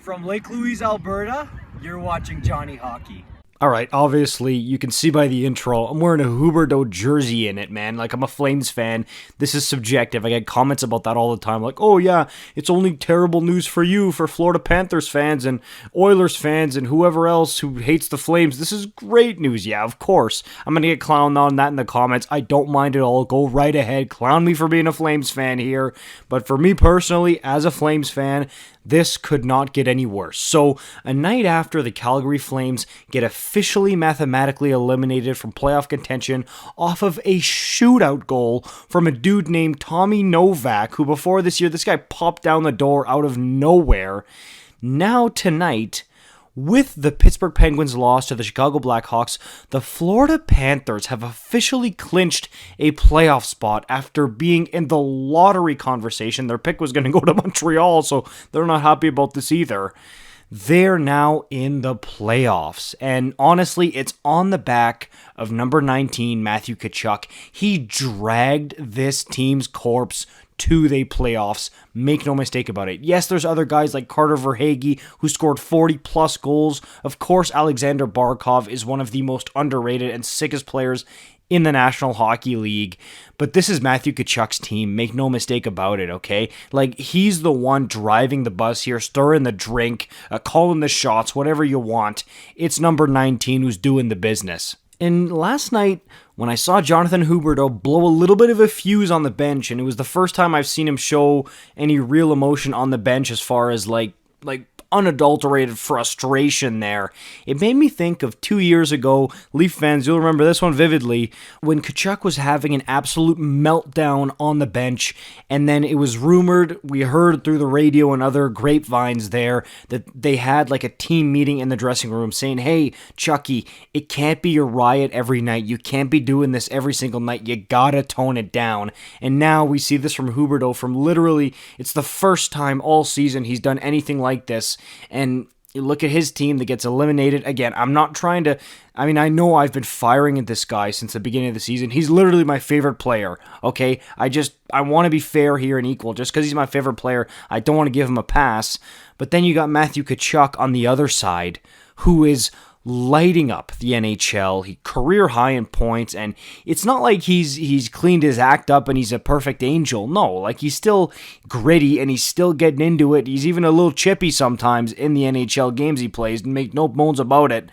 From Lake Louise, Alberta, you're watching Johnny Hockey. Alright, obviously, you can see by the intro, I'm wearing a Huberdeau jersey in it, man. Like, I'm a Flames fan. This is subjective. I get comments about that all the time. Like, oh yeah, it's only terrible news for you, for Florida Panthers fans and Oilers fans and whoever else who hates the Flames. This is great news. Yeah, of course. I'm gonna get clowned on that in the comments. I don't mind at all. Go right ahead. Clown me for being a Flames fan here. But for me personally, as a Flames fan, this could not get any worse. So, a night after the Calgary Flames get officially mathematically eliminated from playoff contention off of a shootout goal from a dude named Tommy Novak, who before this year, this guy popped down the door out of nowhere. Now tonight, with the Pittsburgh Penguins' loss to the Chicago Blackhawks, the Florida Panthers have officially clinched a playoff spot after being in the lottery conversation. Their pick was going to go to Montreal, so they're not happy about this either. They're now in the playoffs, and honestly, it's on the back of number 19, Matthew Tkachuk. He dragged this team's corpse to the playoffs. Make no mistake about it. Yes, there's other guys like Carter Verhaeghe who scored 40-plus goals. Of course, Alexander Barkov is one of the most underrated and sickest players in the National Hockey League. But this is Matthew Tkachuk's team. Make no mistake about it, okay? Like, he's the one driving the bus here, stirring the drink, calling the shots, whatever you want. It's number 19 who's doing the business. And last night, when I saw Jonathan Huberdeau blow a little bit of a fuse on the bench, and it was the first time I've seen him show any real emotion on the bench as far as like unadulterated frustration there. It made me think of 2 years ago, Leaf fans, you'll remember this one vividly, when Tkachuk was having an absolute meltdown on the bench, and then it was rumored, we heard through the radio and other grapevines there, that they had like a team meeting in the dressing room saying, hey, Chucky, it can't be a riot every night. You can't be doing this every single night. You gotta tone it down. And now we see this from Huberdeau from literally, it's the first time all season he's done anything like this. And you look at his team that gets eliminated. Again, I'm not trying to... I mean, I know I've been firing at this guy since the beginning of the season. He's literally my favorite player, okay? I want to be fair here and equal. Just because he's my favorite player, I don't want to give him a pass. But then you got Matthew Tkachuk on the other side, who is lighting up the NHL. He career high in points, and it's not like he's cleaned his act up and he's a perfect angel. No, like he's still gritty and he's still getting into it. He's even a little chippy sometimes in the NHL games he plays, and make no bones about it.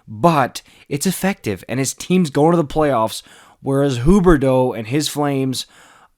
But it's effective, and his team's going to the playoffs, whereas Huberdeau and his Flames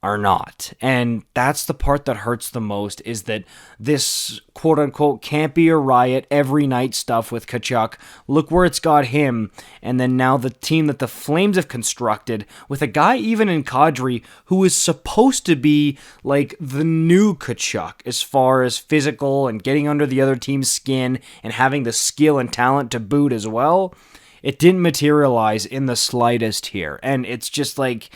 are not. And that's the part that hurts the most, is that this quote-unquote can't be a riot every night stuff with Tkachuk, look where it's got him. And then now the team that the Flames have constructed with a guy even in Kadri who is supposed to be like the new Tkachuk as far as physical and getting under the other team's skin and having the skill and talent to boot as well. It didn't materialize in the slightest here. And it's just like,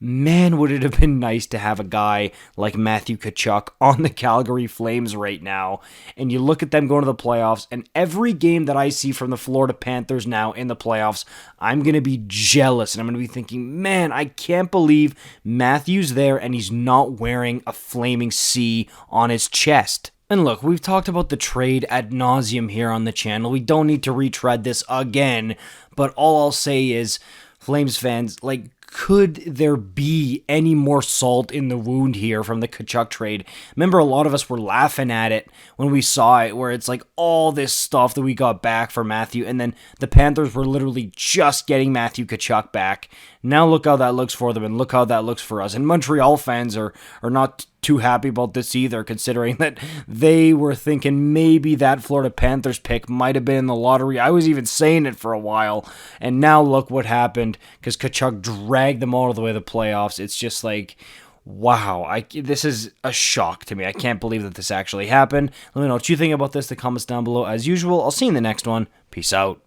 man, would it have been nice to have a guy like Matthew Tkachuk on the Calgary Flames right now. And you look at them going to the playoffs, and every game that I see from the Florida Panthers now in the playoffs, I'm going to be jealous, and I'm going to be thinking, man, I can't believe Matthew's there and he's not wearing a flaming C on his chest. And look, we've talked about the trade ad nauseum here on the channel. We don't need to retread this again, but all I'll say is, Flames fans, like, could there be any more salt in the wound here from the Tkachuk trade? Remember, a lot of us were laughing at it when we saw it, where it's like all this stuff that we got back for Matthew, and then the Panthers were literally just getting Matthew Tkachuk back. Now look how that looks for them, and look how that looks for us. And Montreal fans are not too happy about this either, considering that they were thinking maybe that Florida Panthers pick might have been in the lottery. I was even saying it for a while, and now look what happened, because Tkachuk dragged them all the way to the playoffs. It's just like, wow, this is a shock to me. I can't believe that this actually happened. Let me know what you think about this in the comments down below. As usual, I'll see you in the next one. Peace out.